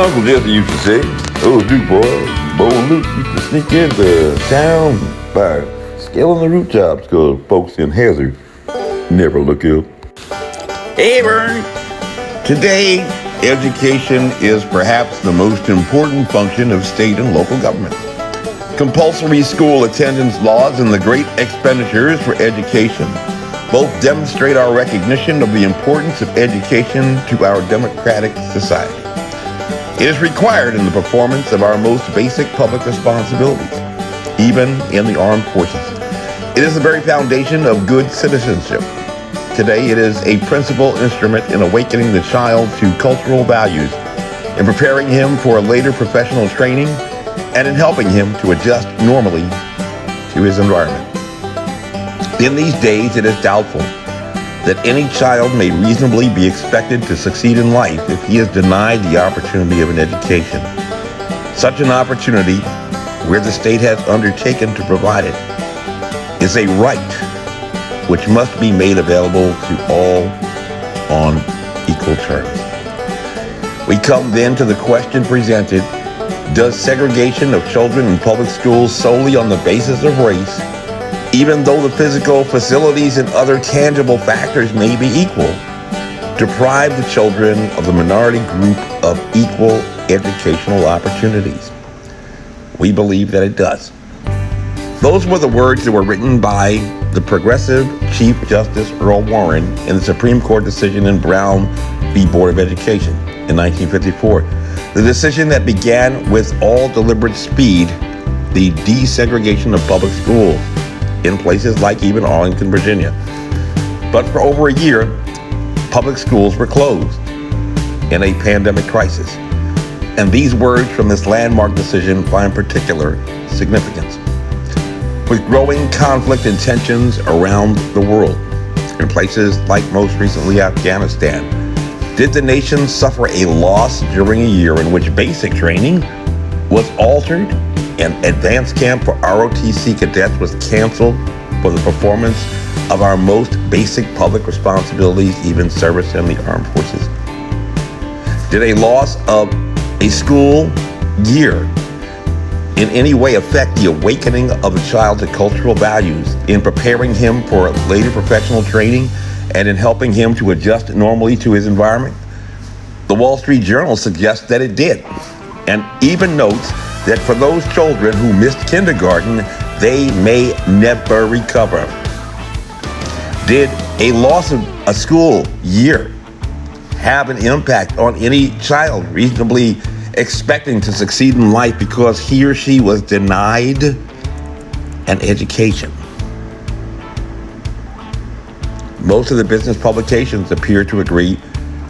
Uncle Jesse used to say, "Oh, Duke boy, Bo and Luke used to sneak into town by scaling the rooftops because folks in Hazard never look up." Hey, Vern. Today, education is perhaps the most important function of state and local government. Compulsory school attendance laws and the great expenditures for education both demonstrate our recognition of the importance of education to our democratic society. It is required in the performance of our most basic public responsibilities, even in the armed forces. It is the very foundation of good citizenship. Today, it is a principal instrument in awakening the child to cultural values, in preparing him for later professional training, and in helping him to adjust normally to his environment. In these days, it is doubtful that any child may reasonably be expected to succeed in life if he is denied the opportunity of an education. Such an opportunity, where the state has undertaken to provide it, is a right which must be made available to all on equal terms. We come then to the question presented: does segregation of children in public schools solely on the basis of race, even though the physical facilities and other tangible factors may be equal, deprive the children of the minority group of equal educational opportunities? We believe that it does. Those were the words that were written by the progressive Chief Justice Earl Warren in the Supreme Court decision in Brown v. Board of Education in 1954. The decision that began with all deliberate speed the desegregation of public schools in places like even Arlington, Virginia. But for over a year, public schools were closed in a pandemic crisis. And these words from this landmark decision find particular significance. With growing conflict and tensions around the world, in places like most recently Afghanistan, did the nation suffer a loss during a year in which basic training was altered and advanced camp for ROTC cadets was canceled for the performance of our most basic public responsibilities, even service in the armed forces? Did a loss of a school year in any way affect the awakening of a child to cultural values, in preparing him for later professional training and in helping him to adjust normally to his environment? The Wall Street Journal suggests that it did, and even notes that for those children who missed kindergarten, they may never recover. Did a loss of a school year have an impact on any child reasonably expecting to succeed in life because he or she was denied an education? Most of the business publications appear to agree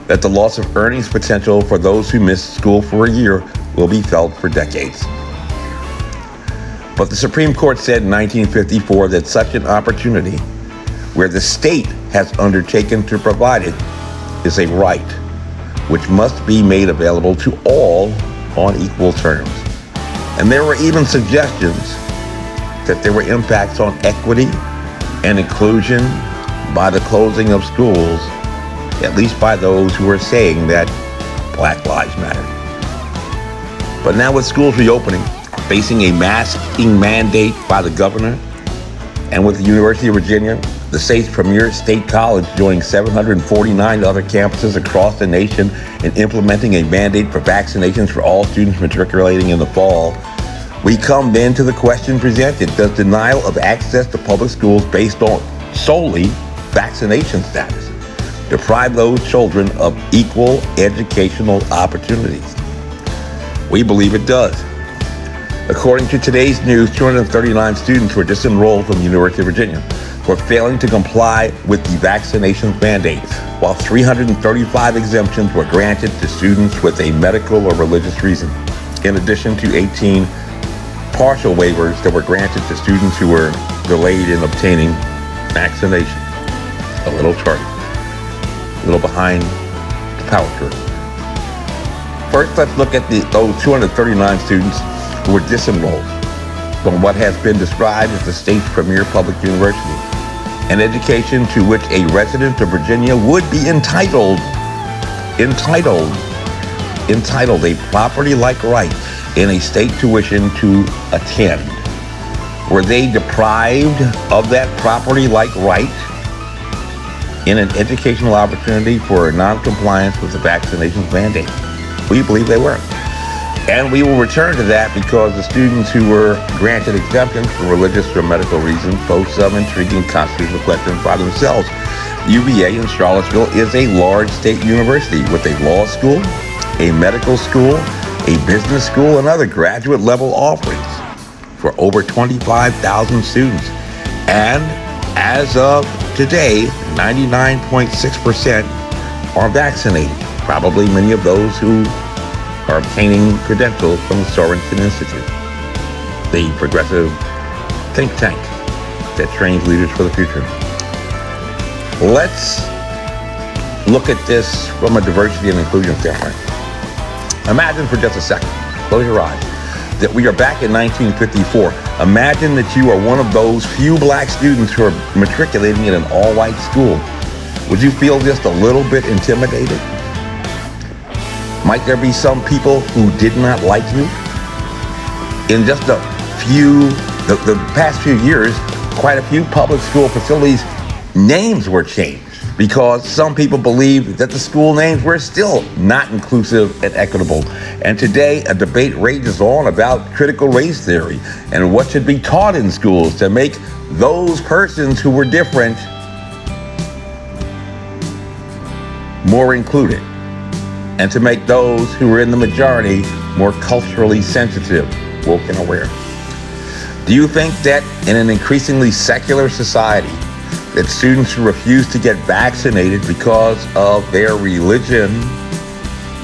that the loss of earnings potential for those who missed school for a year will be felt for decades. But the Supreme Court said in 1954 that such an opportunity, where the state has undertaken to provide it, is a right which must be made available to all on equal terms. And there were even suggestions that there were impacts on equity and inclusion by the closing of schools, at least by those who are saying that Black Lives Matter. But now with schools reopening, facing a masking mandate by the governor, and with the University of Virginia, the state's premier state college, joining 749 other campuses across the nation in implementing a mandate for vaccinations for all students matriculating in the fall, we come then to the question presented: does denial of access to public schools based on solely vaccination status deprive those children of equal educational opportunities? We believe it does. According to today's news, 239 students were disenrolled from the University of Virginia for failing to comply with the vaccinations mandate, while 335 exemptions were granted to students with a medical or religious reason, in addition to 18 partial waivers that were granted to students who were delayed in obtaining vaccination. A little tardy, a little behind the power curve. First, let's look at those 239 students who were disenrolled from what has been described as the state's premier public university, an education to which a resident of Virginia would be entitled entitled A Property-Like Right in a State Tuition to Attend. Were they deprived of that property-like right in an educational opportunity for non-compliance with the vaccinations mandate? We believe they were. And we will return to that because the students who were granted exemptions for religious or medical reasons pose some intriguing constitutional questions by themselves. UVA in Charlottesville is a large state university with a law school, a medical school, a business school, and other graduate level offerings for over 25,000 students. And as of today, 99.6% are vaccinated. Probably many of those who are obtaining credentials from the Sorensen Institute, the progressive think tank that trains leaders for the future. Let's look at this from a diversity and inclusion standpoint. Imagine for just a second, close your eyes, that we are back in 1954. Imagine that you are one of those few black students who are matriculating in an all-white school. Would you feel just a little bit intimidated? Might there be some people who did not like you? In just the past few years, quite a few public school facilities' names were changed because some people believed that the school names were still not inclusive and equitable. And today, a debate rages on about critical race theory and what should be taught in schools to make those persons who were different more included, and to make those who were in the majority more culturally sensitive, woke, and aware. Do you think that in an increasingly secular society, that students who refuse to get vaccinated because of their religion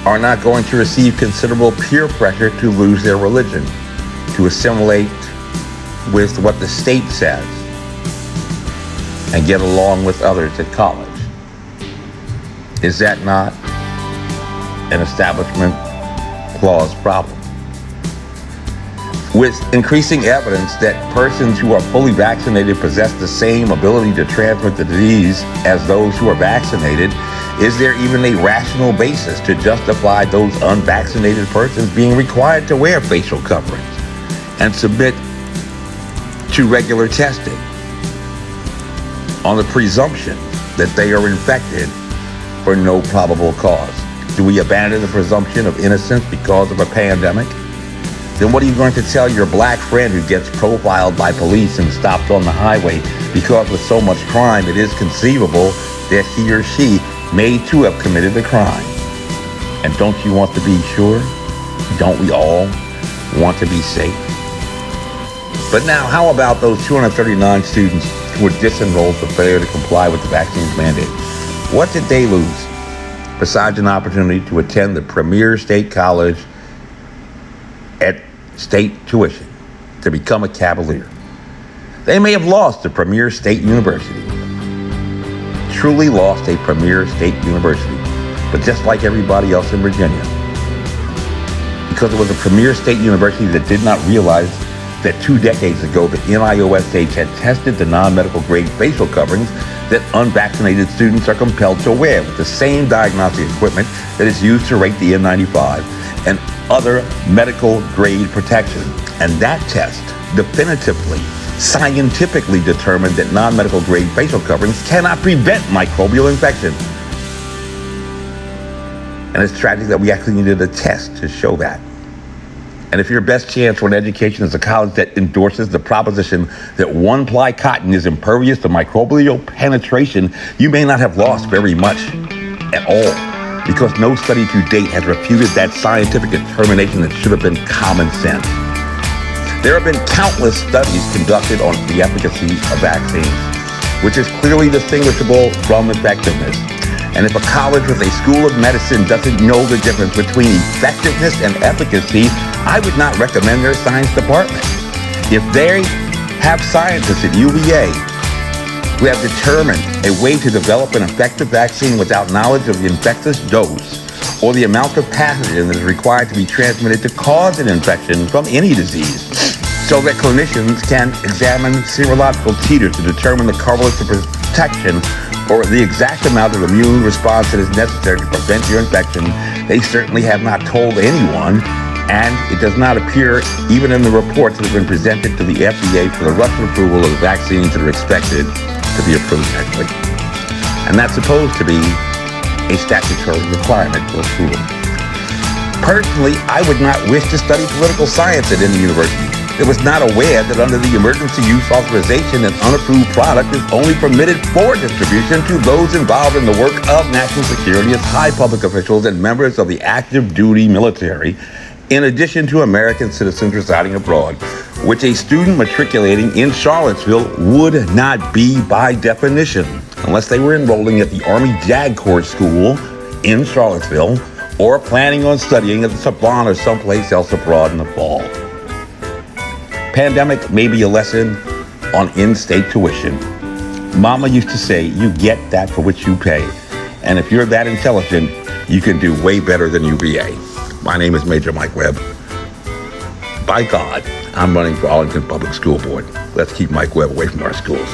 are not going to receive considerable peer pressure to lose their religion, to assimilate with what the state says, and get along with others at college? Is that not an establishment clause problem? With increasing evidence that persons who are fully vaccinated possess the same ability to transmit the disease as those who are vaccinated, is there even a rational basis to justify those unvaccinated persons being required to wear facial coverings and submit to regular testing on the presumption that they are infected for no probable cause? Do we abandon the presumption of innocence because of a pandemic? Then what are you going to tell your black friend who gets profiled by police and stopped on the highway because with so much crime it is conceivable that he or she may too have committed the crime? And don't you want to be sure? Don't we all want to be safe? But now, how about those 239 students who were disenrolled for failure to comply with the vaccines mandate? What did they lose besides an opportunity to attend the premier state college at state tuition, to become a Cavalier? They may have lost a premier state university, truly lost a premier state university, but just like everybody else in Virginia, because it was a premier state university that did not realize that 2 decades ago the NIOSH had tested the non-medical grade facial coverings that unvaccinated students are compelled to wear with the same diagnostic equipment that is used to rate the N95 and other medical grade protection. And that test definitively, scientifically determined that non-medical grade facial coverings cannot prevent microbial infection. And it's tragic that we actually needed a test to show that. And if your best chance for an education is a college that endorses the proposition that one-ply cotton is impervious to microbial penetration, you may not have lost very much at all, because no study to date has refuted that scientific determination that should have been common sense. There have been countless studies conducted on the efficacy of vaccines, which is clearly distinguishable from effectiveness. And if a college with a school of medicine doesn't know the difference between effectiveness and efficacy, I would not recommend their science department. If they have scientists at UVA who have determined a way to develop an effective vaccine without knowledge of the infectious dose or the amount of pathogen that is required to be transmitted to cause an infection from any disease, so that clinicians can examine serological titers to determine the correlates of protection or the exact amount of immune response that is necessary to prevent your infection, they certainly have not told anyone, and it does not appear even in the reports that have been presented to the FDA for the rush of approval of the vaccines that are expected to be approved next week. And that's supposed to be a statutory requirement for approval. Personally, I would not wish to study political science at any university that was not aware that under the emergency use authorization, an unapproved product is only permitted for distribution to those involved in the work of national security as high public officials and members of the active duty military, in addition to American citizens residing abroad, which a student matriculating in Charlottesville would not be by definition, unless they were enrolling at the Army JAG Corps School in Charlottesville or planning on studying at the Sorbonne or someplace else abroad in the fall. Pandemic may be a lesson on in-state tuition. Mama used to say, you get that for which you pay. And if you're that intelligent, you can do way better than UVA. My name is Major Mike Webb. By God, I'm running for Arlington Public School Board. Let's keep Mike Webb away from our schools.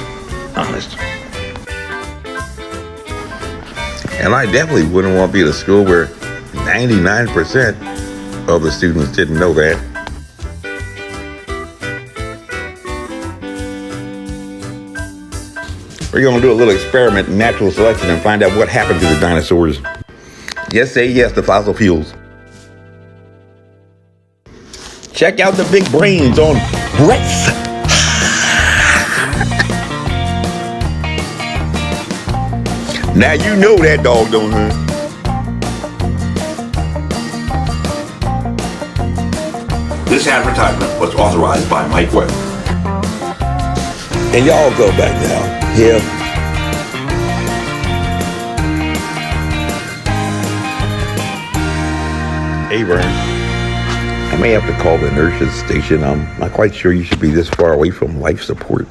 Honest. And I definitely wouldn't want to be at a school where 99% of the students didn't know that. We're going to do a little experiment in natural selection and find out what happened to the dinosaurs. Yes, say yes to fossil fuels. Check out the big brains on Brett's. Now you know that dog, don't you? This advertisement was authorized by Mike Webb. And y'all go back now. Here. Hey, Vern. I may have to call the nurse's station. I'm not quite sure you should be this far away from life support.